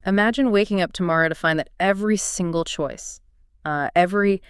Imagine waking up tomorrow to find that every single choice, every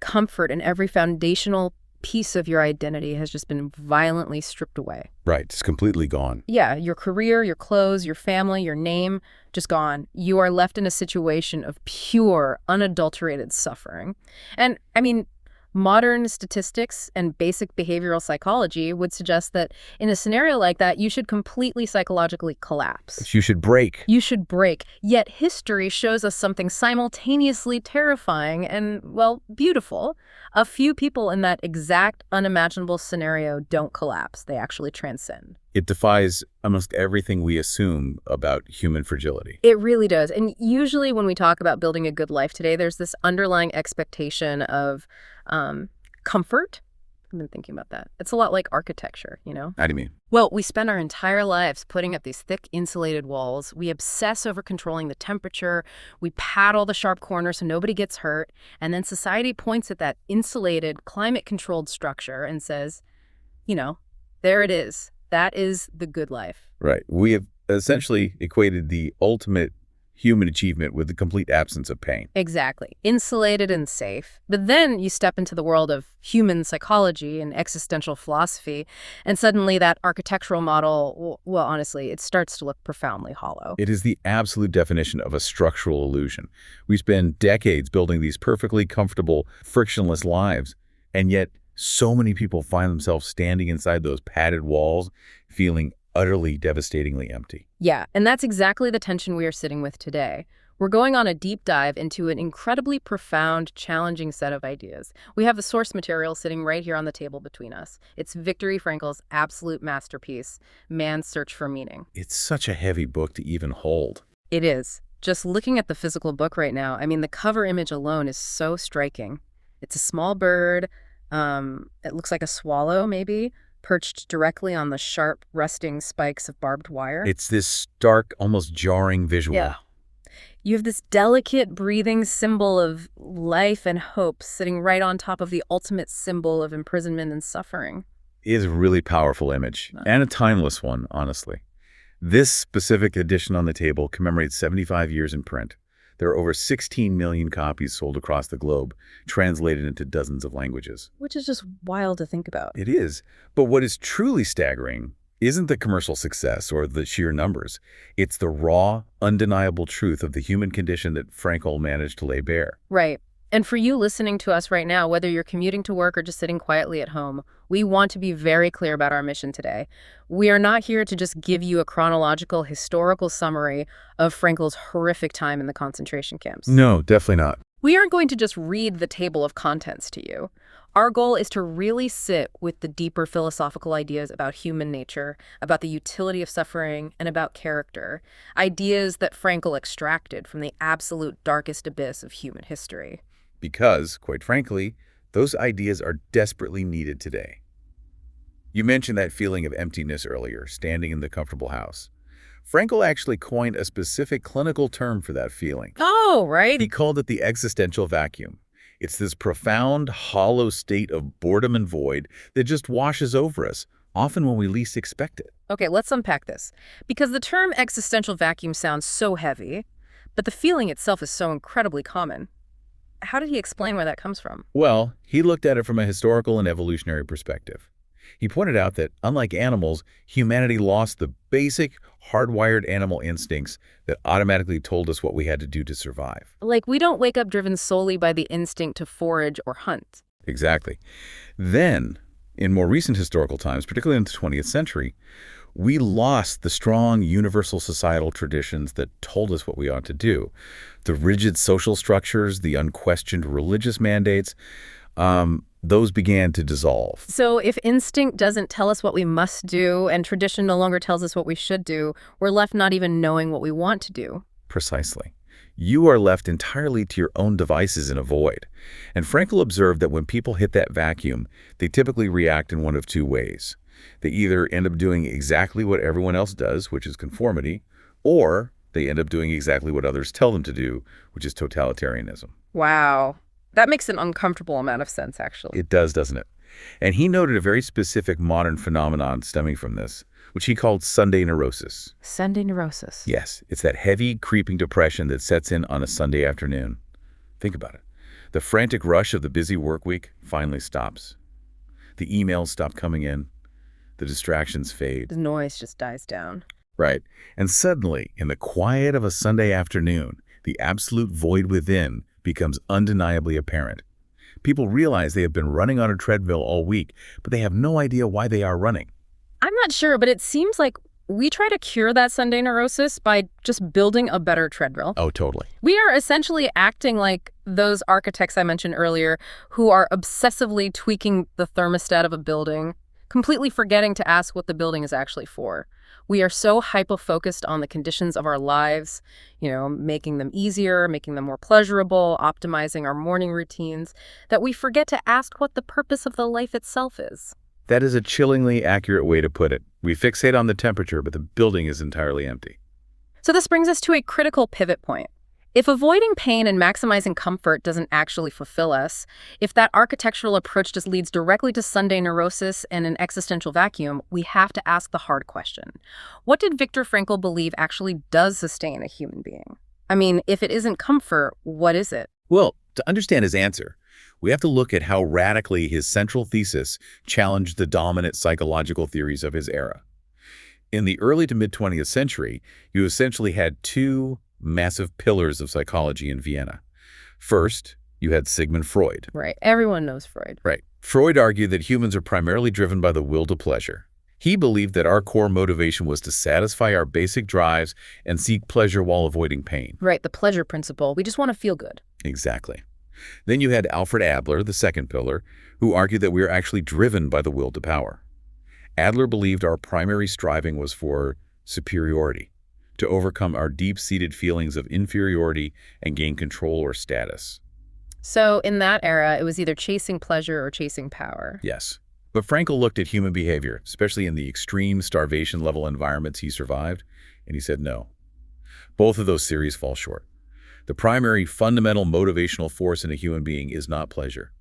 comfort, and every foundational piece of your identity has just been violently stripped away. Right, it's completely gone. Yeah, your career, your clothes, your family, your name, just gone. You are left in a situation of pure, unadulterated suffering. And, I mean, modern statistics and basic behavioral psychology would suggest that in a scenario like that, you should completely psychologically collapse. You should break. You should break. Yet history shows us something simultaneously terrifying and, well, beautiful. A few people in that exact unimaginable scenario don't collapse. They actually transcend. It defies almost everything we assume about human fragility. It really does. And usually when we talk about building a good life today, there's this underlying expectation of comfort. I've been thinking about that. It's a lot like architecture, you know? How do you mean? Well, we spend our entire lives putting up these thick insulated walls. We obsess over controlling the temperature. We pad all the sharp corners so nobody gets hurt. And then society points at that insulated, climate-controlled structure and says, you know, there it is. That is the good life. Right. We have essentially equated the ultimate human achievement with the complete absence of pain. Exactly. Insulated and safe. But then you step into the world of human psychology and existential philosophy, and suddenly that architectural model, well, honestly, it starts to look profoundly hollow. It is the absolute definition of a structural illusion. We spend decades building these perfectly comfortable, frictionless lives, and yet so many people find themselves standing inside those padded walls, feeling utterly devastatingly empty. Yeah, and that's exactly the tension we are sitting with today. We're going on a deep dive into an incredibly profound, challenging set of ideas. We have the source material sitting right here on the table between us. It's Viktor Frankl's absolute masterpiece, Man's Search for Meaning. It's such a heavy book to even hold. It is. Just looking at the physical book right now, I mean, the cover image alone is so striking. It's a small bird. It looks like a swallow, maybe, perched directly on the sharp, rusting spikes of barbed wire. It's this stark, almost jarring visual. Yeah. You have this delicate, breathing symbol of life and hope sitting right on top of the ultimate symbol of imprisonment and suffering. It is a really powerful image, and a timeless one, honestly. This specific edition on the table commemorates 75 years in print. There are over 16 million copies sold across the globe, translated into dozens of languages. Which is just wild to think about. It is. But what is truly staggering isn't the commercial success or the sheer numbers. It's the raw, undeniable truth of the human condition that Frankl managed to lay bare. Right. And for you listening to us right now, whether you're commuting to work or just sitting quietly at home, we want to be very clear about our mission today. We are not here to just give you a chronological, historical summary of Frankl's horrific time in the concentration camps. No, definitely not. We aren't going to just read the table of contents to you. Our goal is to really sit with the deeper philosophical ideas about human nature, about the utility of suffering, and about character. Ideas that Frankl extracted from the absolute darkest abyss of human history. Because, quite frankly, those ideas are desperately needed today. You mentioned that feeling of emptiness earlier, standing in the comfortable house. Frankl actually coined a specific clinical term for that feeling. Oh, right. He called it the existential vacuum. It's this profound, hollow state of boredom and void that just washes over us, often when we least expect it. Okay, let's unpack this. Because the term existential vacuum sounds so heavy, but the feeling itself is so incredibly common. How did he explain where that comes from? Well, he looked at it from a historical and evolutionary perspective. He pointed out that, unlike animals, humanity lost the basic, hardwired animal instincts that automatically told us what we had to do to survive. Like, we don't wake up driven solely by the instinct to forage or hunt. Exactly. Then, in more recent historical times, particularly in the 20th century, we lost the strong universal societal traditions that told us what we ought to do. The rigid social structures, the unquestioned religious mandates, those began to dissolve. So if instinct doesn't tell us what we must do and tradition no longer tells us what we should do, we're left not even knowing what we want to do. Precisely. You are left entirely to your own devices in a void. And Frankl observed that when people hit that vacuum, they typically react in one of two ways. They either end up doing exactly what everyone else does, which is conformity, or they end up doing exactly what others tell them to do, which is totalitarianism. Wow. That makes an uncomfortable amount of sense, actually. It does, doesn't it? And he noted a very specific modern phenomenon stemming from this, which he called Sunday neurosis. Sunday neurosis. Yes, it's that heavy, creeping depression that sets in on a Sunday afternoon. Think about it. The frantic rush of the busy work week finally stops. The emails stop coming in. The distractions fade. The noise just dies down. Right. And suddenly, in the quiet of a Sunday afternoon, the absolute void within becomes undeniably apparent. People realize they have been running on a treadmill all week, but they have no idea why they are running. I'm not sure, but it seems like we try to cure that Sunday neurosis by just building a better treadmill. Oh, totally. We are essentially acting like those architects I mentioned earlier who are obsessively tweaking the thermostat of a building, completely forgetting to ask what the building is actually for. We are so hyper-focused on the conditions of our lives, making them easier, making them more pleasurable, optimizing our morning routines, that we forget to ask what the purpose of the life itself is. That is a chillingly accurate way to put it. We fixate on the temperature, but the building is entirely empty. So this brings us to a critical pivot point. If avoiding pain and maximizing comfort doesn't actually fulfill us, if that architectural approach just leads directly to Sunday neurosis and an existential vacuum, we have to ask the hard question. What did Viktor Frankl believe actually does sustain a human being? I mean, if it isn't comfort, what is it? Well, to understand his answer, we have to look at how radically his central thesis challenged the dominant psychological theories of his era. In the early to mid-20th century, you essentially had two massive pillars of psychology in Vienna. First, you had Sigmund Freud. Right. Everyone knows Freud. Right. Freud argued that humans are primarily driven by the will to pleasure. He believed that our core motivation was to satisfy our basic drives and seek pleasure while avoiding pain. Right. The pleasure principle. We just want to feel good. Exactly. Then you had Alfred Adler, the second pillar, who argued that we are actually driven by the will to power. Adler believed our primary striving was for superiority, to overcome our deep-seated feelings of inferiority and gain control or status. So in that era, it was either chasing pleasure or chasing power. Yes. But Frankl looked at human behavior, especially in the extreme starvation-level environments he survived, and he said no. Both of those theories fall short. The primary fundamental motivational force in a human being is not pleasure,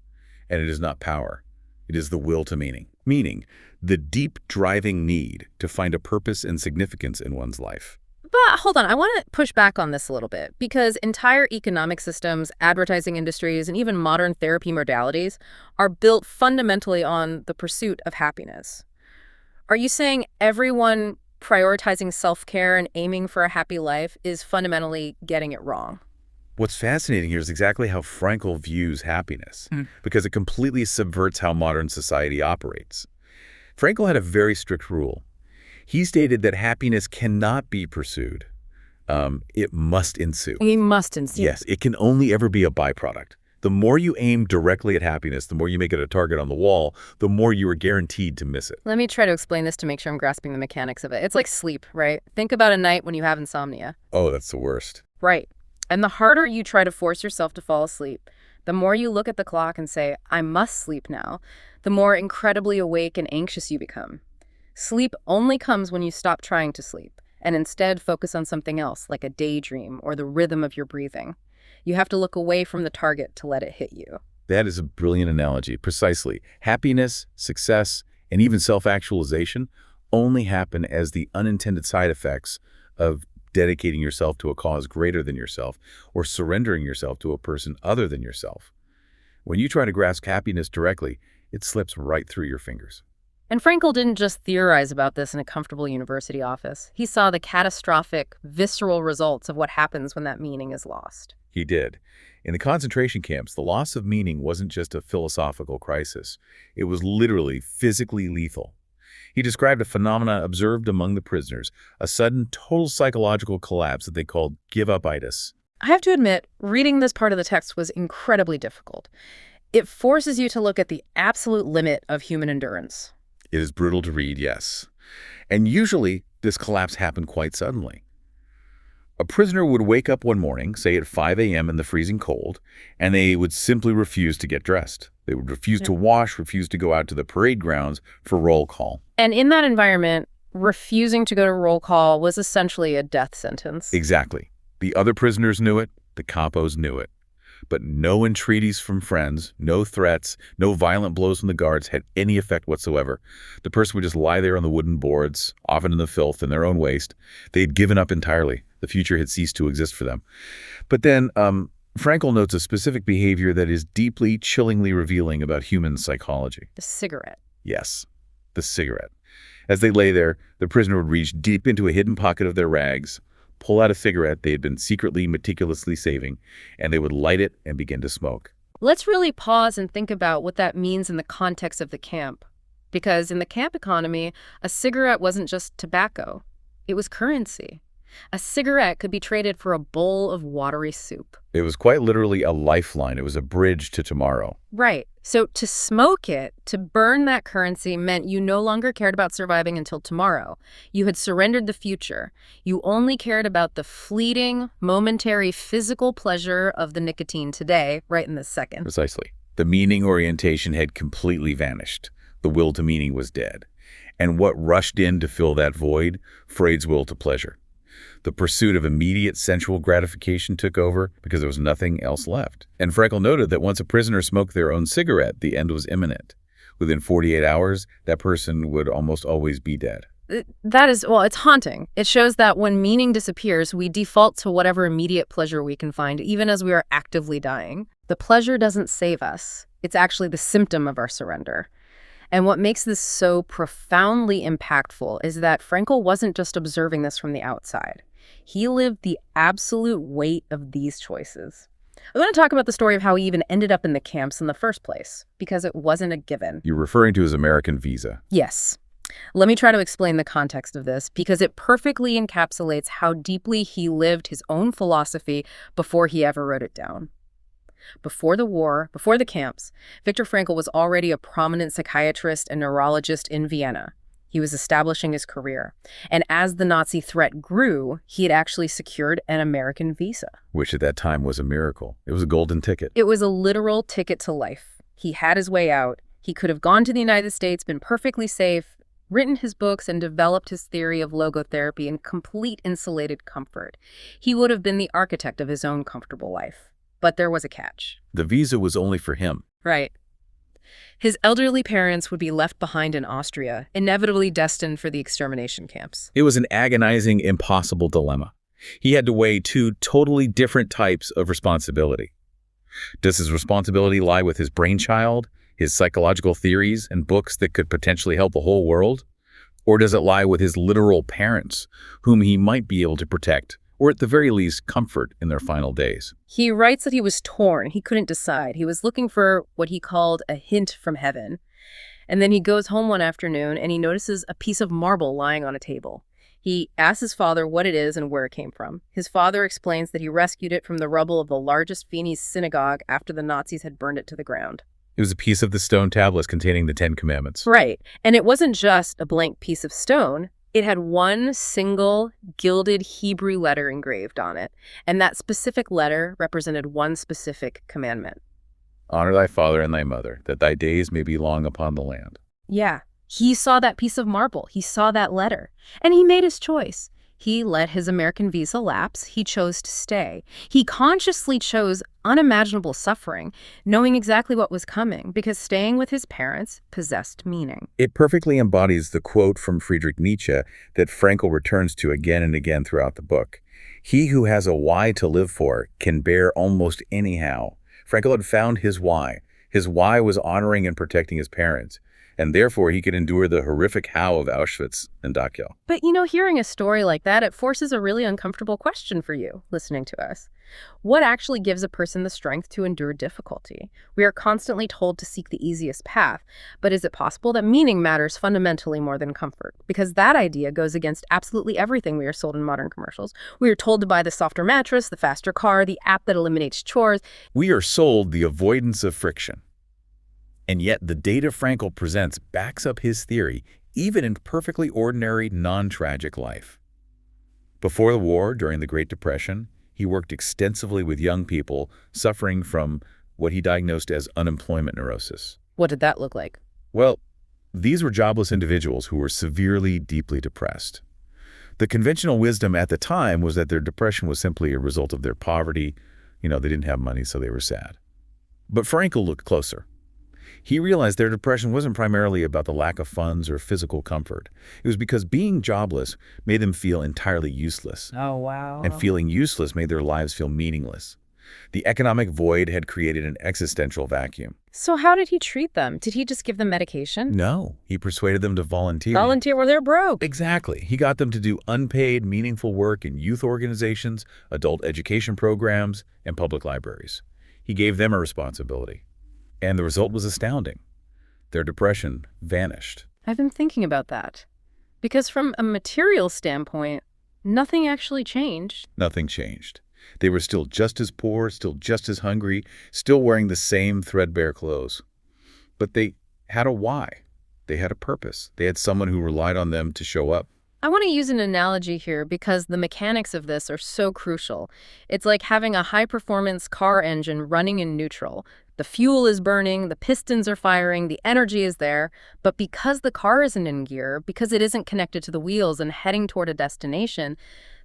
and it is not power. It is the will to meaning. Meaning, the deep driving need to find a purpose and significance in one's life. But hold on, I want to push back on this a little bit, because entire economic systems, advertising industries, and even modern therapy modalities are built fundamentally on the pursuit of happiness. Are you saying everyone prioritizing self-care and aiming for a happy life is fundamentally getting it wrong? What's fascinating here is exactly how Frankl views happiness, because it completely subverts how modern society operates. Frankl had a very strict rule. He stated that happiness cannot be pursued. It must ensue. It must ensue. Yes, it can only ever be a byproduct. The more you aim directly at happiness, the more you make it a target on the wall, the more you are guaranteed to miss it. Let me try to explain this to make sure I'm grasping the mechanics of it. It's like sleep, right? Think about a night when you have insomnia. Oh, that's the worst. Right. And the harder you try to force yourself to fall asleep, the more you look at the clock and say, I must sleep now, the more incredibly awake and anxious you become. Sleep only comes when you stop trying to sleep and instead focus on something else, like a daydream or the rhythm of your breathing. You have to look away from the target to let it hit you. That is a brilliant analogy. Precisely. Happiness, success, and even self-actualization only happen as the unintended side effects of dedicating yourself to a cause greater than yourself or surrendering yourself to a person other than yourself. When you try to grasp happiness directly, it slips right through your fingers. And Frankl didn't just theorize about this in a comfortable university office. He saw the catastrophic, visceral results of what happens when that meaning is lost. He did. In the concentration camps, the loss of meaning wasn't just a philosophical crisis. It was literally physically lethal. He described a phenomena observed among the prisoners, a sudden total psychological collapse that they called give-up-itis. I have to admit, reading this part of the text was incredibly difficult. It forces you to look at the absolute limit of human endurance. It is brutal to read, yes. And usually, this collapse happened quite suddenly. A prisoner would wake up one morning, say at 5 a.m. in the freezing cold, and they would simply refuse to get dressed. They would refuse to wash, refuse to go out to the parade grounds for roll call. And in that environment, refusing to go to roll call was essentially a death sentence. Exactly. The other prisoners knew it. The capos knew it. But no entreaties from friends, no threats, no violent blows from the guards had any effect whatsoever. The person would just lie there on the wooden boards, often in the filth and their own waste. They'd given up entirely. The future had ceased to exist for them. But then Frankl notes a specific behavior that is deeply, chillingly revealing about human psychology. The cigarette. Yes, the cigarette. As they lay there, the prisoner would reach deep into a hidden pocket of their rags, pull out a cigarette they had been secretly, meticulously saving, and they would light it and begin to smoke. Let's really pause and think about what that means in the context of the camp. Because in the camp economy, a cigarette wasn't just tobacco. It was currency. A cigarette could be traded for a bowl of watery soup. It was quite literally a lifeline. It was a bridge to tomorrow. Right. So to smoke it, to burn that currency, meant you no longer cared about surviving until tomorrow. You had surrendered the future. You only cared about the fleeting, momentary physical pleasure of the nicotine today, right in this second. Precisely. The meaning orientation had completely vanished. The will to meaning was dead. And what rushed in to fill that void? Freud's will to pleasure. The pursuit of immediate sensual gratification took over because there was nothing else left. And Frankl noted that once a prisoner smoked their own cigarette, the end was imminent. Within 48 hours, that person would almost always be dead. That is, well, it's haunting. It shows that when meaning disappears, we default to whatever immediate pleasure we can find, even as we are actively dying. The pleasure doesn't save us. It's actually the symptom of our surrender. And what makes this so profoundly impactful is that Frankl wasn't just observing this from the outside. He lived the absolute weight of these choices. I want to talk about the story of how he even ended up in the camps in the first place, because it wasn't a given. You're referring to his American visa. Yes. Let me try to explain the context of this, because it perfectly encapsulates how deeply he lived his own philosophy before he ever wrote it down. Before the war, before the camps, Viktor Frankl was already a prominent psychiatrist and neurologist in Vienna. He was establishing his career. And as the Nazi threat grew, he had actually secured an American visa. Which at that time was a miracle. It was a golden ticket. It was a literal ticket to life. He had his way out. He could have gone to the United States, been perfectly safe, written his books, and developed his theory of logotherapy in complete insulated comfort. He would have been the architect of his own comfortable life. But there was a catch. The visa was only for him. Right. His elderly parents would be left behind in Austria, inevitably destined for the extermination camps. It was an agonizing, impossible dilemma. He had to weigh two totally different types of responsibility. Does his responsibility lie with his brainchild, his psychological theories and books that could potentially help the whole world? Or does it lie with his literal parents, whom he might be able to protect, or at the very least comfort in their final days? He writes that he was torn. He couldn't decide. He was looking for what he called a hint from heaven. And then he goes home one afternoon and he notices a piece of marble lying on a table. He asks his father what it is and where it came from. His father explains that he rescued it from the rubble of the largest Viennese synagogue after the Nazis had burned it to the ground. It was a piece of the stone tablets containing the 10 Commandments. Right. And it wasn't just a blank piece of stone. It had one single gilded Hebrew letter engraved on it, and that specific letter represented one specific commandment. Honor thy father and thy mother, that thy days may be long upon the land. Yeah, he saw that piece of marble. He saw that letter, and he made his choice. He let his American visa lapse. He chose to stay. He consciously chose unimaginable suffering, knowing exactly what was coming, because staying with his parents possessed meaning. It perfectly embodies the quote from Friedrich Nietzsche that Frankl returns to again and again throughout the book. He who has a why to live for can bear almost anyhow. Frankl had found his why. His why was honoring and protecting his parents, and therefore he could endure the horrific how of Auschwitz and Dachau. But, hearing a story like that, it forces a really uncomfortable question for you, listening to us. What actually gives a person the strength to endure difficulty? We are constantly told to seek the easiest path, but is it possible that meaning matters fundamentally more than comfort? Because that idea goes against absolutely everything we are sold in modern commercials. We are told to buy the softer mattress, the faster car, the app that eliminates chores. We are sold the avoidance of friction. And yet the data Frankl presents backs up his theory, even in perfectly ordinary, non-tragic life. Before the war, during the Great Depression, he worked extensively with young people suffering from what he diagnosed as unemployment neurosis. What did that look like? Well, these were jobless individuals who were severely, deeply depressed. The conventional wisdom at the time was that their depression was simply a result of their poverty, They didn't have money, so they were sad. But Frankl looked closer. He realized their depression wasn't primarily about the lack of funds or physical comfort. It was because being jobless made them feel entirely useless. Oh, wow. And feeling useless made their lives feel meaningless. The economic void had created an existential vacuum. So how did he treat them? Did he just give them medication? No, he persuaded them to volunteer. Volunteer where they're broke. Exactly. He got them to do unpaid, meaningful work in youth organizations, adult education programs, and public libraries. He gave them a responsibility. And the result was astounding. Their depression vanished. I've been thinking about that. Because from a material standpoint, nothing actually changed. Nothing changed. They were still just as poor, still just as hungry, still wearing the same threadbare clothes. But they had a why. They had a purpose. They had someone who relied on them to show up. I want to use an analogy here because the mechanics of this are so crucial. It's like having a high-performance car engine running in neutral. The fuel is burning, the pistons are firing, the energy is there, but because the car isn't in gear, because it isn't connected to the wheels and heading toward a destination,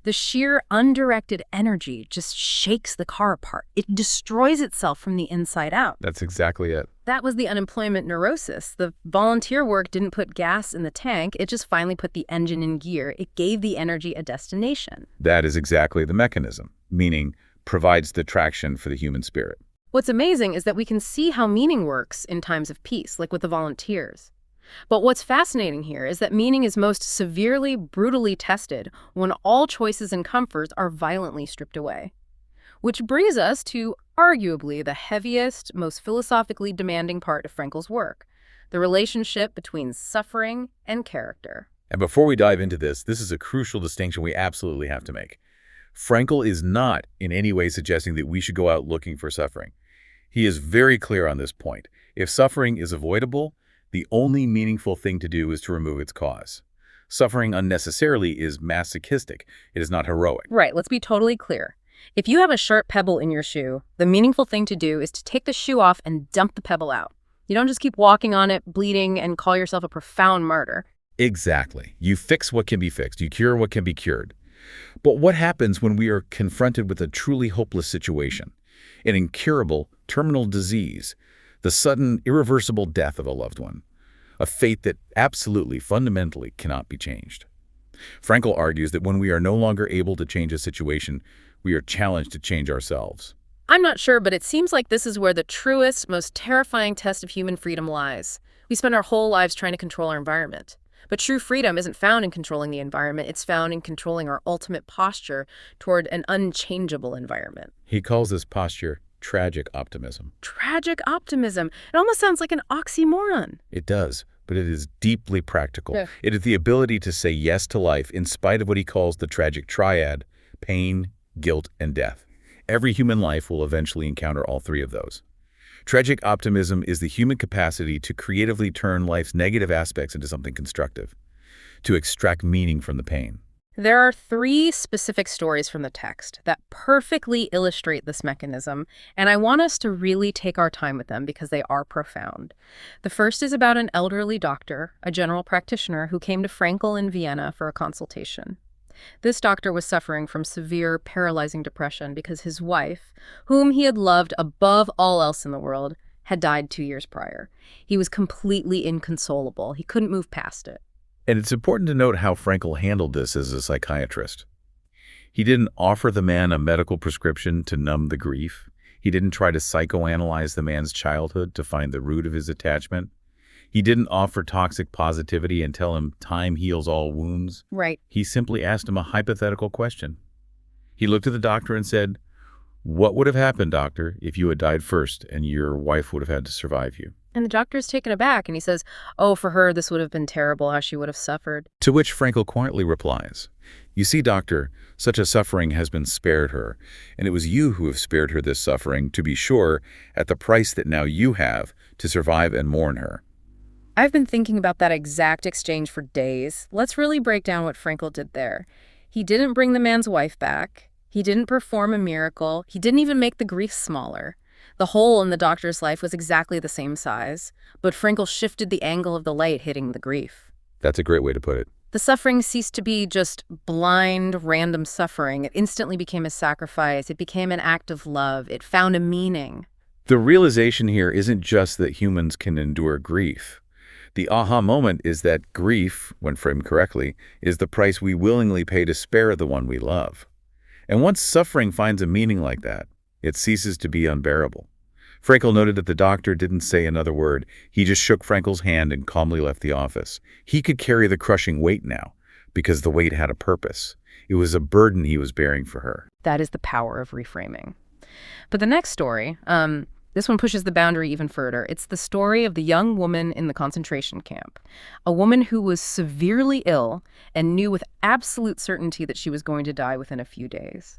the sheer undirected energy just shakes the car apart. It destroys itself from the inside out. That's exactly it. That was the unemployment neurosis. The volunteer work didn't put gas in the tank, it just finally put the engine in gear. It gave the energy a destination. That is exactly the mechanism, meaning provides the traction for the human spirit. What's amazing is that we can see how meaning works in times of peace, like with the volunteers. But what's fascinating here is that meaning is most severely, brutally tested when all choices and comforts are violently stripped away. Which brings us to arguably the heaviest, most philosophically demanding part of Frankl's work, the relationship between suffering and character. And before we dive into this is a crucial distinction we absolutely have to make. Frankl is not in any way suggesting that we should go out looking for suffering. He is very clear on this point. If suffering is avoidable, the only meaningful thing to do is to remove its cause. Suffering unnecessarily is masochistic. It is not heroic. Right, let's be totally clear. If you have a sharp pebble in your shoe, the meaningful thing to do is to take the shoe off and dump the pebble out. You don't just keep walking on it, bleeding, and call yourself a profound martyr. Exactly. You fix what can be fixed. You cure what can be cured. But what happens when we are confronted with a truly hopeless situation? An incurable, terminal disease, the sudden, irreversible death of a loved one, a fate that absolutely, fundamentally cannot be changed. Frankl argues that when we are no longer able to change a situation, we are challenged to change ourselves. I'm not sure, but it seems like this is where the truest, most terrifying test of human freedom lies. We spend our whole lives trying to control our environment. But true freedom isn't found in controlling the environment, it's found in controlling our ultimate posture toward an unchangeable environment. He calls this posture tragic optimism. Tragic optimism. It almost sounds like an oxymoron. It does, but it is deeply practical. Yeah. It is the ability to say yes to life in spite of what he calls the tragic triad: pain, guilt, and death. Every human life will eventually encounter all three of those. Tragic optimism is the human capacity to creatively turn life's negative aspects into something constructive, to extract meaning from the pain. There are 3 specific stories from the text that perfectly illustrate this mechanism, and I want us to really take our time with them because they are profound. The first is about an elderly doctor, a general practitioner, who came to Frankl in Vienna for a consultation. This doctor was suffering from severe, paralyzing depression because his wife, whom he had loved above all else in the world, had died 2 years prior. He was completely inconsolable. He couldn't move past it. And it's important to note how Frankl handled this as a psychiatrist. He didn't offer the man a medical prescription to numb the grief. He didn't try to psychoanalyze the man's childhood to find the root of his attachment. He didn't offer toxic positivity and tell him time heals all wounds. Right. He simply asked him a hypothetical question. He looked at the doctor and said, "What would have happened, doctor, if you had died first and your wife would have had to survive you?" And the doctor's taken aback, and he says, "Oh, for her, this would have been terrible, how she would have suffered." To which Frankl quietly replies, "You see, doctor, such a suffering has been spared her, and it was you who have spared her this suffering, to be sure, at the price that now you have to survive and mourn her." I've been thinking about that exact exchange for days. Let's really break down what Frankl did there. He didn't bring the man's wife back. He didn't perform a miracle. He didn't even make the grief smaller. The hole in the doctor's life was exactly the same size, but Frankl shifted the angle of the light hitting the grief. That's a great way to put it. The suffering ceased to be just blind, random suffering. It instantly became a sacrifice. It became an act of love. It found a meaning. The realization here isn't just that humans can endure grief. The aha moment is that grief, when framed correctly, is the price we willingly pay to spare the one we love. And once suffering finds a meaning like that, it ceases to be unbearable. Frankl noted that the doctor didn't say another word. He just shook Frankl's hand and calmly left the office. He could carry the crushing weight now, because the weight had a purpose. It was a burden he was bearing for her. That is the power of reframing. But the next story, this one pushes the boundary even further. It's the story of the young woman in the concentration camp, a woman who was severely ill and knew with absolute certainty that she was going to die within a few days.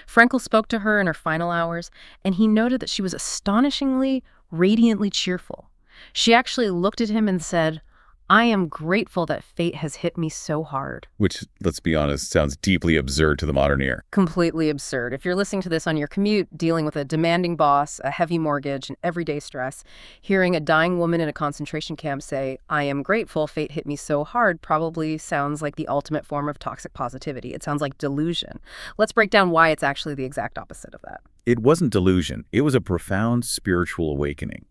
Frankl spoke to her in her final hours, and he noted that she was astonishingly, radiantly cheerful. She actually looked at him and said, "I am grateful that fate has hit me so hard." Which, let's be honest, sounds deeply absurd to the modern ear. Completely absurd. If you're listening to this on your commute, dealing with a demanding boss, a heavy mortgage, and everyday stress, hearing a dying woman in a concentration camp say, "I am grateful fate hit me so hard," probably sounds like the ultimate form of toxic positivity. It sounds like delusion. Let's break down why it's actually the exact opposite of that. It wasn't delusion. It was a profound spiritual awakening.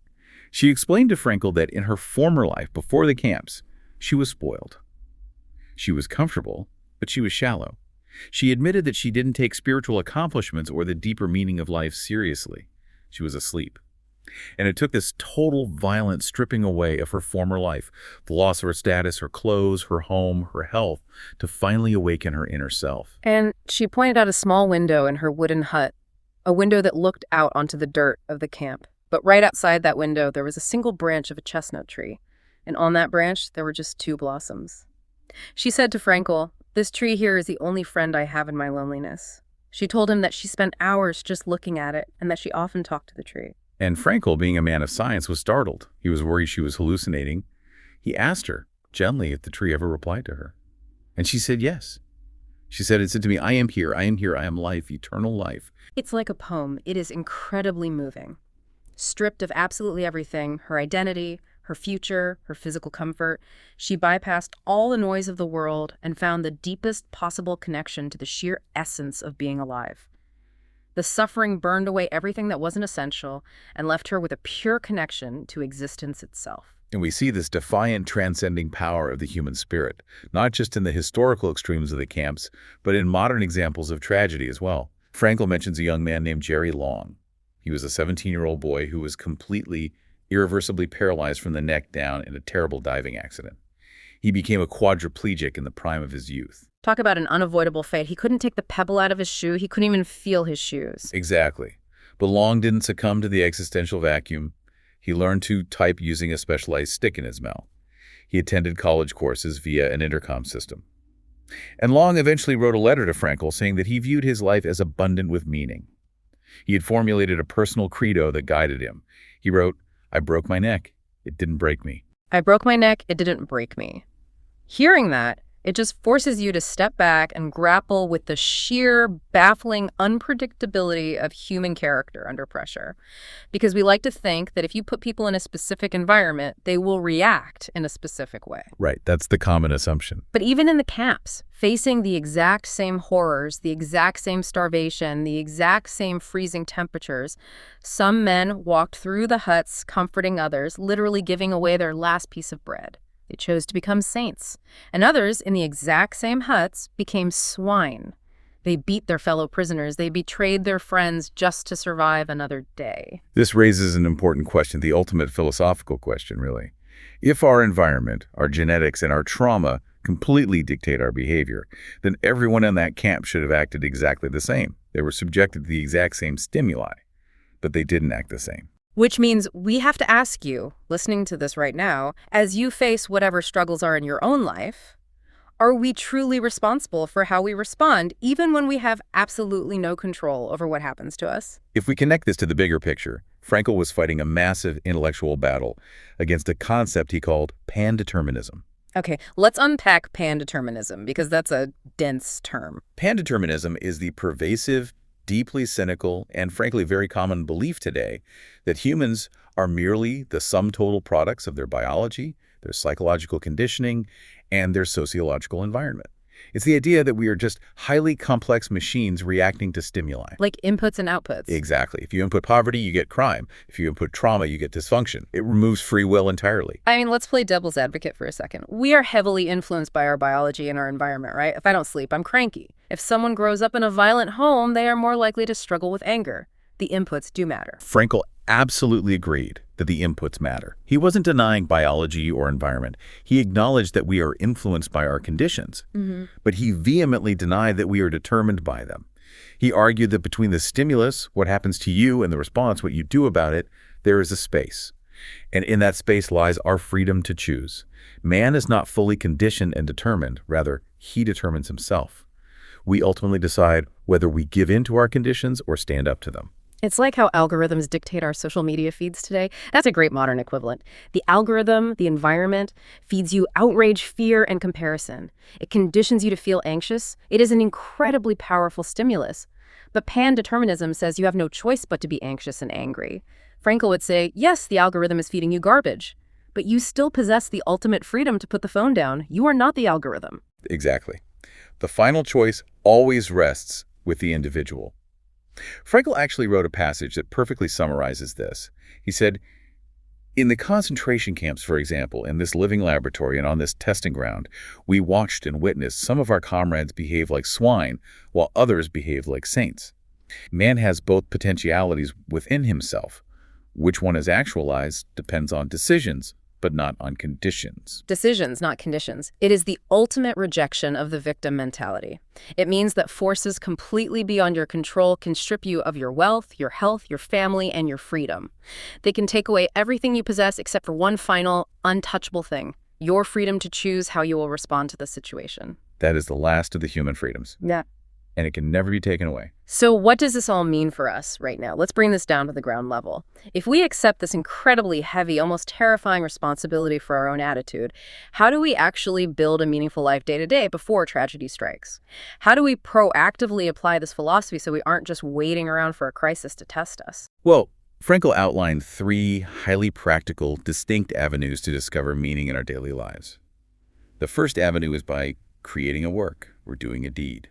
She explained to Frankl that in her former life, before the camps, she was spoiled. She was comfortable, but she was shallow. She admitted that she didn't take spiritual accomplishments or the deeper meaning of life seriously. She was asleep. And it took this total violent stripping away of her former life, the loss of her status, her clothes, her home, her health, to finally awaken her inner self. And she pointed out a small window in her wooden hut, a window that looked out onto the dirt of the camp. But right outside that window, there was a single branch of a chestnut tree, and on that branch, there were just 2 blossoms. She said to Frankl, "This tree here is the only friend I have in my loneliness." She told him that she spent hours just looking at it, and that she often talked to the tree. And Frankl, being a man of science, was startled. He was worried she was hallucinating. He asked her, gently, if the tree ever replied to her. And she said yes. She said, "It said to me, I am here, I am here, I am life, eternal life." It's like a poem. It is incredibly moving. Stripped of absolutely everything, her identity, her future, her physical comfort, she bypassed all the noise of the world and found the deepest possible connection to the sheer essence of being alive. The suffering burned away everything that wasn't essential and left her with a pure connection to existence itself. And we see this defiant, transcending power of the human spirit, not just in the historical extremes of the camps, but in modern examples of tragedy as well. Frankl mentions a young man named Jerry Long. He was a 17-year-old boy who was completely, irreversibly paralyzed from the neck down in a terrible diving accident. He became a quadriplegic in the prime of his youth. Talk about an unavoidable fate. He couldn't take the pebble out of his shoe. He couldn't even feel his shoes. Exactly. But Long didn't succumb to the existential vacuum. He learned to type using a specialized stick in his mouth. He attended college courses via an intercom system. And Long eventually wrote a letter to Frankl saying that he viewed his life as abundant with meaning. He had formulated a personal credo that guided him. He wrote, "I broke my neck. It didn't break me." I broke my neck. It didn't break me. Hearing that, it just forces you to step back and grapple with the sheer, baffling unpredictability of human character under pressure. Because we like to think that if you put people in a specific environment, they will react in a specific way. Right, that's the common assumption. But even in the camps, facing the exact same horrors, the exact same starvation, the exact same freezing temperatures, some men walked through the huts comforting others, literally giving away their last piece of bread. They chose to become saints. And others, in the exact same huts, became swine. They beat their fellow prisoners. They betrayed their friends just to survive another day. This raises an important question, the ultimate philosophical question, really. If our environment, our genetics, and our trauma completely dictate our behavior, then everyone in that camp should have acted exactly the same. They were subjected to the exact same stimuli, but they didn't act the same. Which means we have to ask you, listening to this right now, as you face whatever struggles are in your own life, are we truly responsible for how we respond, even when we have absolutely no control over what happens to us? If we connect this to the bigger picture, Frankl was fighting a massive intellectual battle against a concept he called pandeterminism. Okay, let's unpack pandeterminism, because that's a dense term. Pandeterminism is the pervasive, deeply cynical, and frankly very common belief today that humans are merely the sum total products of their biology, there's psychological conditioning, and there's sociological environment. It's the idea that we are just highly complex machines reacting to stimuli. Like inputs and outputs. Exactly. If you input poverty, you get crime. If you input trauma, you get dysfunction. It removes free will entirely. I mean, let's play devil's advocate for a second. We are heavily influenced by our biology and our environment, right? If I don't sleep, I'm cranky. If someone grows up in a violent home, they are more likely to struggle with anger. The inputs do matter. Frankl absolutely agreed that the inputs matter. He wasn't denying biology or environment. He acknowledged that we are influenced by our conditions, but he vehemently denied that we are determined by them. He argued that between the stimulus, what happens to you, and the response, what you do about it, there is a space. And in that space lies our freedom to choose. Man is not fully conditioned and determined. Rather, he determines himself. We ultimately decide whether we give in to our conditions or stand up to them. It's like how algorithms dictate our social media feeds today. That's a great modern equivalent. The algorithm, the environment, feeds you outrage, fear, and comparison. It conditions you to feel anxious. It is an incredibly powerful stimulus. But pan-determinism says you have no choice but to be anxious and angry. Frankl would say, yes, the algorithm is feeding you garbage, but you still possess the ultimate freedom to put the phone down. You are not the algorithm. Exactly. The final choice always rests with the individual. Frankl actually wrote a passage that perfectly summarizes this. He said, in the concentration camps, for example, in this living laboratory and on this testing ground, we watched and witnessed some of our comrades behave like swine, while others behave like saints. Man has both potentialities within himself. Which one is actualized depends on decisions, but not on conditions. Decisions, not conditions. It is the ultimate rejection of the victim mentality. It means that forces completely beyond your control can strip you of your wealth, your health, your family, and your freedom. They can take away everything you possess except for one final, untouchable thing: your freedom to choose how you will respond to the situation. That is the last of the human freedoms. Yeah. And it can never be taken away. So what does this all mean for us right now? Let's bring this down to the ground level. If we accept this incredibly heavy, almost terrifying responsibility for our own attitude, how do we actually build a meaningful life day to day before tragedy strikes? How do we proactively apply this philosophy so we aren't just waiting around for a crisis to test us? Well, Frankl outlined 3 highly practical, distinct avenues to discover meaning in our daily lives. The first avenue is by creating a work or doing a deed.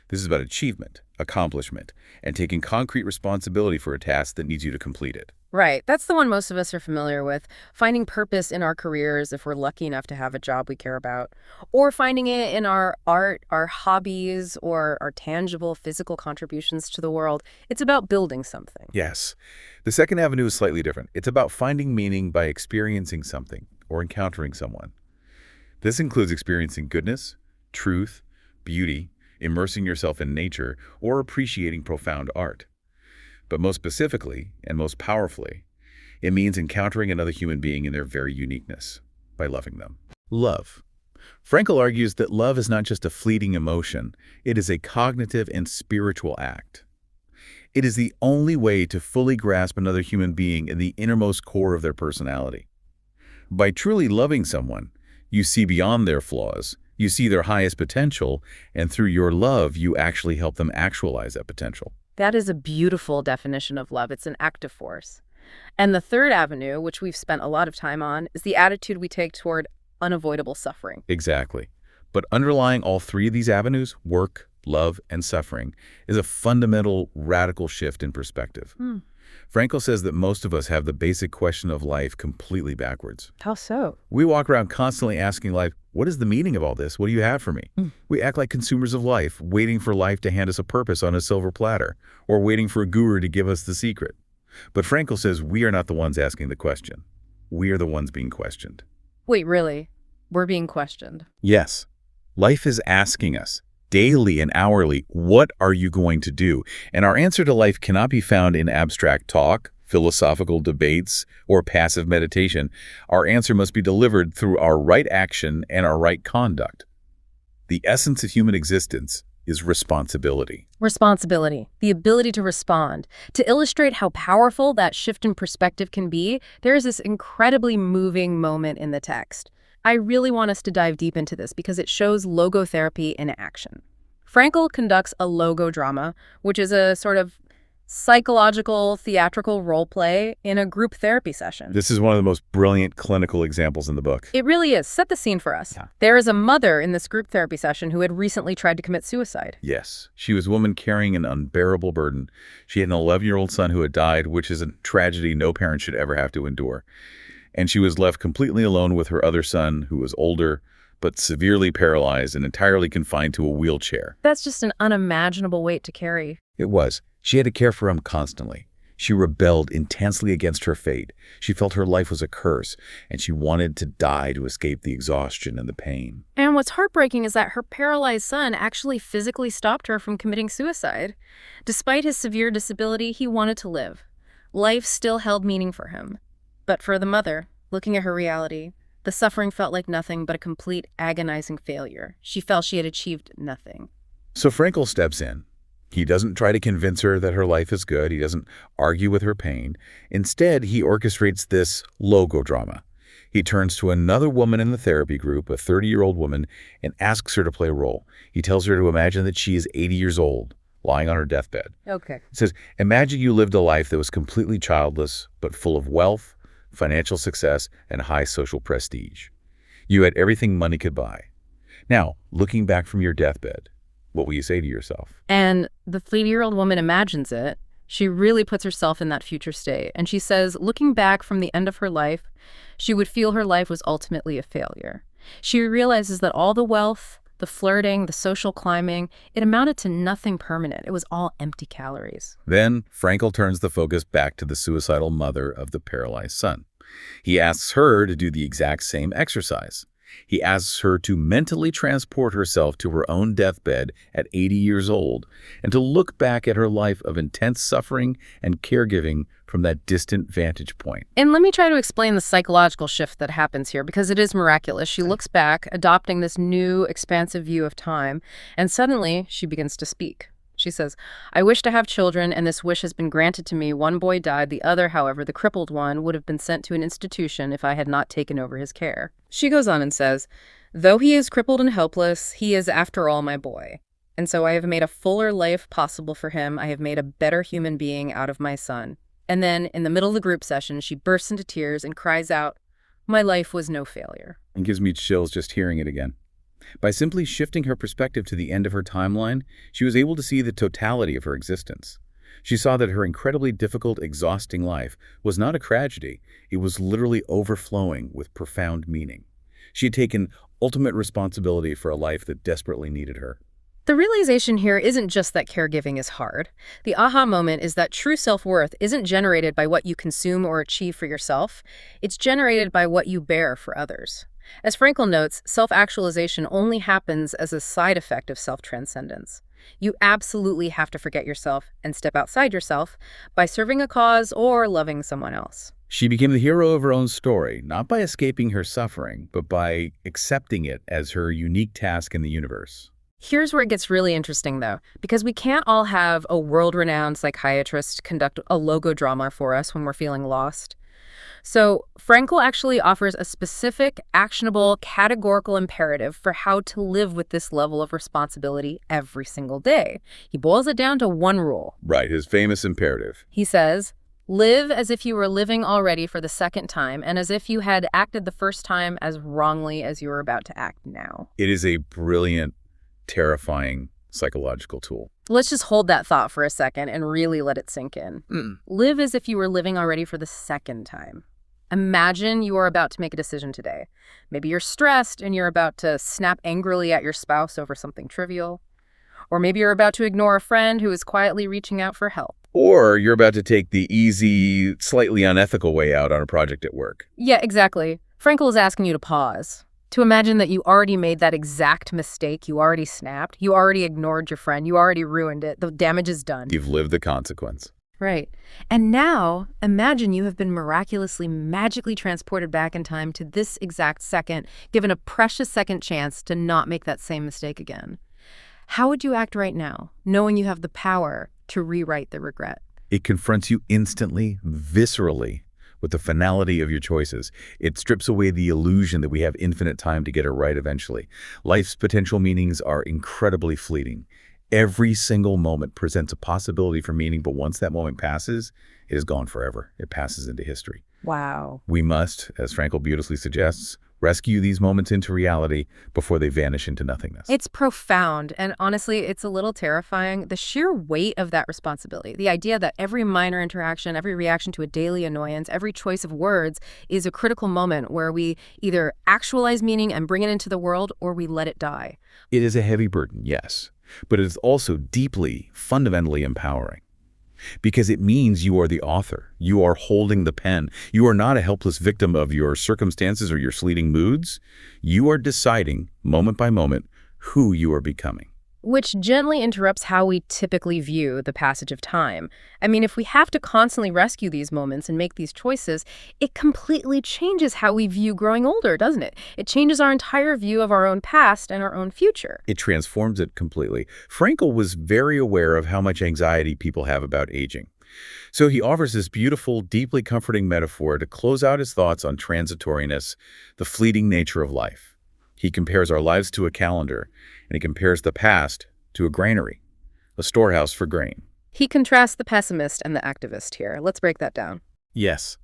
This is about achievement, accomplishment, and taking concrete responsibility for a task that needs you to complete it. Right. That's the one most of us are familiar with. Finding purpose in our careers if we're lucky enough to have a job we care about. Or finding it in our art, our hobbies, or our tangible physical contributions to the world. It's about building something. Yes. The second avenue is slightly different. It's about finding meaning by experiencing something or encountering someone. This includes experiencing goodness, truth, beauty, immersing yourself in nature, or appreciating profound art. But most specifically, and most powerfully, it means encountering another human being in their very uniqueness, by loving them. Love. Frankl argues that love is not just a fleeting emotion, it is a cognitive and spiritual act. It is the only way to fully grasp another human being in the innermost core of their personality. By truly loving someone, you see beyond their flaws, you see their highest potential, and through your love, you actually help them actualize that potential. That is a beautiful definition of love. It's an active force. And the third avenue, which we've spent a lot of time on, is the attitude we take toward unavoidable suffering. Exactly. But underlying all 3 of these avenues, work, love, and suffering, is a fundamental, radical shift in perspective. Frankl says that most of us have the basic question of life completely backwards. How so? We walk around constantly asking life, what is the meaning of all this? What do you have for me? We act like consumers of life, waiting for life to hand us a purpose on a silver platter, or waiting for a guru to give us the secret. But Frankl says we are not the ones asking the question. We are the ones being questioned. Wait, really? We're being questioned? Yes. Life is asking us, daily and hourly, what are you going to do? And our answer to life cannot be found in abstract talk, philosophical debates, or passive meditation. Our answer must be delivered through our right action and our right conduct. The essence of human existence is responsibility. Responsibility, the ability to respond. To illustrate how powerful that shift in perspective can be, there is this incredibly moving moment in the text. I really want us to dive deep into this because it shows logotherapy in action. Frankl conducts a logodrama, which is a sort of Psychological, theatrical role play in a group therapy session. This is one of the most brilliant clinical examples in the book. It really is. Set the scene for us. Yeah. There is a mother in this group therapy session who had recently tried to commit suicide. Yes, she was a woman carrying an unbearable burden. She had an 11-year-old son who had died, which is a tragedy no parent should ever have to endure. And she was left completely alone with her other son, who was older, but severely paralyzed and entirely confined to a wheelchair. That's just an unimaginable weight to carry. It was. She had to care for him constantly. She rebelled intensely against her fate. She felt her life was a curse, and she wanted to die to escape the exhaustion and the pain. And what's heartbreaking is that her paralyzed son actually physically stopped her from committing suicide. Despite his severe disability, he wanted to live. Life still held meaning for him. But for the mother, looking at her reality, the suffering felt like nothing but a complete agonizing failure. She felt she had achieved nothing. So Frankl steps in. He doesn't try to convince her that her life is good. He doesn't argue with her pain. Instead, he orchestrates this logo drama. He turns to another woman in the therapy group, a 30-year-old woman, and asks her to play a role. He tells her to imagine that she is 80 years old, lying on her deathbed. Okay. He says, imagine you lived a life that was completely childless, but full of wealth, financial success, and high social prestige. You had everything money could buy. Now, looking back from your deathbed, what will you say to yourself? And the 30-year-old woman imagines it. She really puts herself in that future state. And she says, looking back from the end of her life, she would feel her life was ultimately a failure. She realizes that all the wealth, the flirting, the social climbing, it amounted to nothing permanent. It was all empty calories. Then Frankl turns the focus back to the suicidal mother of the paralyzed son. He asks her to do the exact same exercise. He asks her to mentally transport herself to her own deathbed at 80 years old and to look back at her life of intense suffering and caregiving from that distant vantage point. And let me try to explain the psychological shift that happens here, because it is miraculous. She looks back, adopting this new, expansive view of time, and suddenly she begins to speak. She says, I wish to have children, and this wish has been granted to me. One boy died. The other, however, the crippled one, would have been sent to an institution if I had not taken over his care. She goes on and says, though he is crippled and helpless, he is, after all, my boy. And so I have made a fuller life possible for him. I have made a better human being out of my son. And then, in the middle of the group session, she bursts into tears and cries out, my life was no failure. It gives me chills just hearing it again. By simply shifting her perspective to the end of her timeline, she was able to see the totality of her existence. She saw that her incredibly difficult, exhausting life was not a tragedy. It was literally overflowing with profound meaning. She had taken ultimate responsibility for a life that desperately needed her. The realization here isn't just that caregiving is hard. The aha moment is that true self-worth isn't generated by what you consume or achieve for yourself. It's generated by what you bear for others. As Frankl notes, self-actualization only happens as a side effect of self-transcendence. You absolutely have to forget yourself and step outside yourself by serving a cause or loving someone else. She became the hero of her own story, not by escaping her suffering, but by accepting it as her unique task in the universe. Here's where it gets really interesting, though, because we can't all have a world-renowned psychiatrist conduct a logo drama for us when we're feeling lost. So Frankl actually offers a specific, actionable, categorical imperative for how to live with this level of responsibility every single day. He boils it down to one rule. Right, his famous imperative. He says, live as if you were living already for the second time and as if you had acted the first time as wrongly as you were about to act now. It is a brilliant, terrifying psychological tool. Let's just hold that thought for a second and really let it sink in. Live as if you were living already for the second time. Imagine you are about to make a decision today. Maybe you're stressed and you're about to snap angrily at your spouse over something trivial. Or maybe you're about to ignore a friend who is quietly reaching out for help. Or you're about to take the easy, slightly unethical way out on a project at work. Yeah, exactly. Frankl is asking you to pause. To imagine that you already made that exact mistake, you already snapped, you already ignored your friend, you already ruined it, the damage is done. You've lived the consequence. Right. And now, imagine you have been miraculously, magically transported back in time to this exact second, given a precious second chance to not make that same mistake again. How would you act right now, knowing you have the power to rewrite the regret? It confronts you instantly, viscerally, with the finality of your choices. It strips away the illusion that we have infinite time to get it right eventually. Life's potential meanings are incredibly fleeting. Every single moment presents a possibility for meaning, but once that moment passes, it is gone forever. It passes into history. Wow. We must, as Frankl beautifully suggests, rescue these moments into reality before they vanish into nothingness. It's profound, and honestly, it's a little terrifying. The sheer weight of that responsibility, the idea that every minor interaction, every reaction to a daily annoyance, every choice of words is a critical moment where we either actualize meaning and bring it into the world or we let it die. It is a heavy burden, yes, but it is also deeply, fundamentally empowering. Because it means you are the author. You are holding the pen. You are not a helpless victim of your circumstances or your fleeting moods. You are deciding, moment by moment, who you are becoming. Which gently interrupts how we typically view the passage of time. I mean, if we have to constantly rescue these moments and make these choices, it completely changes how we view growing older, doesn't it? It changes our entire view of our own past and our own future. It transforms it completely. Frankl was very aware of how much anxiety people have about aging. So he offers this beautiful, deeply comforting metaphor to close out his thoughts on transitoriness, the fleeting nature of life. He compares our lives to a calendar, and he compares the past to a granary, a storehouse for grain. He contrasts the pessimist and the activist here. Let's break that down. Yes,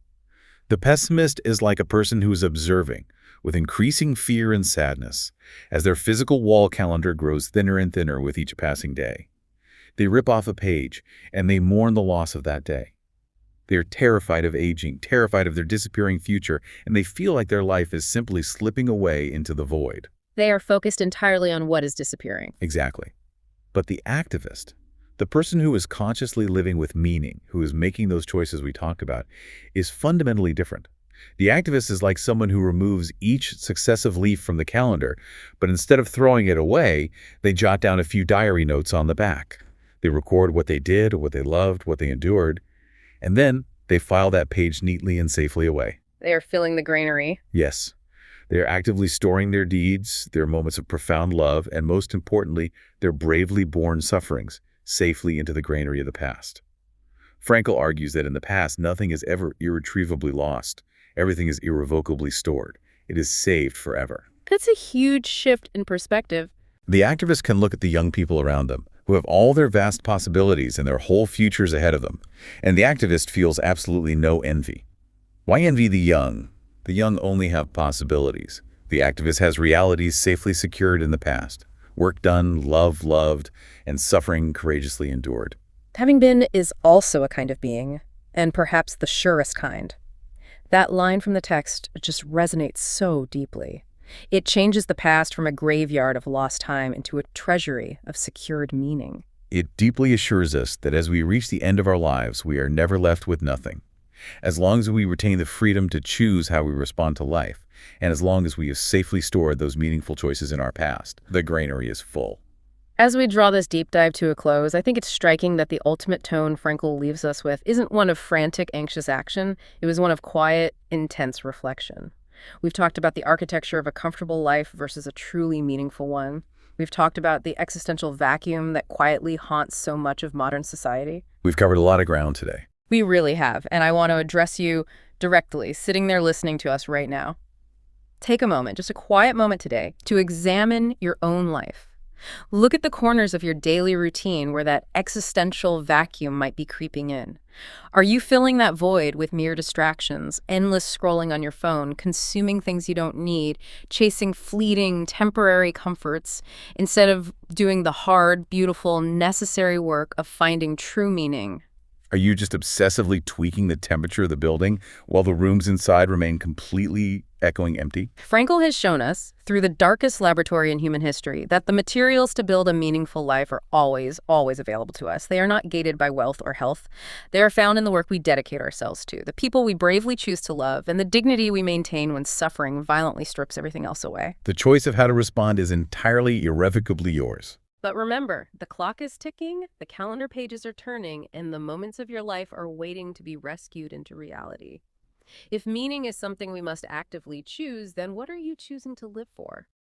the pessimist is like a person who is observing, with increasing fear and sadness, as their physical wall calendar grows thinner and thinner with each passing day. They rip off a page, and they mourn the loss of that day. They are terrified of aging, terrified of their disappearing future, and they feel like their life is simply slipping away into the void. They are focused entirely on what is disappearing. Exactly. But the activist, the person who is consciously living with meaning, who is making those choices we talk about, is fundamentally different. The activist is like someone who removes each successive leaf from the calendar, but instead of throwing it away, they jot down a few diary notes on the back. They record what they did, what they loved, what they endured, and then they file that page neatly and safely away. They are filling the granary. Yes, they are actively storing their deeds, their moments of profound love, and most importantly, their bravely borne sufferings safely into the granary of the past. Frankl argues that in the past, nothing is ever irretrievably lost. Everything is irrevocably stored. It is saved forever. That's a huge shift in perspective. The activist can look at the young people around them, who have all their vast possibilities and their whole futures ahead of them, and the activist feels absolutely no envy. Why envy the young? The young only have possibilities. The activist has realities safely secured in the past, work done, love loved, and suffering courageously endured. Having been is also a kind of being, and perhaps the surest kind. That line from the text just resonates so deeply. It changes the past from a graveyard of lost time into a treasury of secured meaning. It deeply assures us that as we reach the end of our lives, we are never left with nothing. As long as we retain the freedom to choose how we respond to life, and as long as we have safely stored those meaningful choices in our past, the granary is full. As we draw this deep dive to a close, I think it's striking that the ultimate tone Frankl leaves us with isn't one of frantic, anxious action. It was one of quiet, intense reflection. We've talked about the architecture of a comfortable life versus a truly meaningful one. We've talked about the existential vacuum that quietly haunts so much of modern society. We've covered a lot of ground today. We really have, and I want to address you directly, sitting there listening to us right now. Take a moment, just a quiet moment today, to examine your own life. Look at the corners of your daily routine where that existential vacuum might be creeping in. Are you filling that void with mere distractions, endless scrolling on your phone, consuming things you don't need, chasing fleeting, temporary comforts, instead of doing the hard, beautiful, necessary work of finding true meaning? Are you just obsessively tweaking the temperature of the building while the rooms inside remain completely echoing empty? Frankl has shown us, through the darkest laboratory in human history, that the materials to build a meaningful life are always, always available to us. They are not gated by wealth or health. They are found in the work we dedicate ourselves to, the people we bravely choose to love, and the dignity we maintain when suffering violently strips everything else away. The choice of how to respond is entirely irrevocably yours. But remember, the clock is ticking, the calendar pages are turning, and the moments of your life are waiting to be rescued into reality. If meaning is something we must actively choose, then what are you choosing to live for?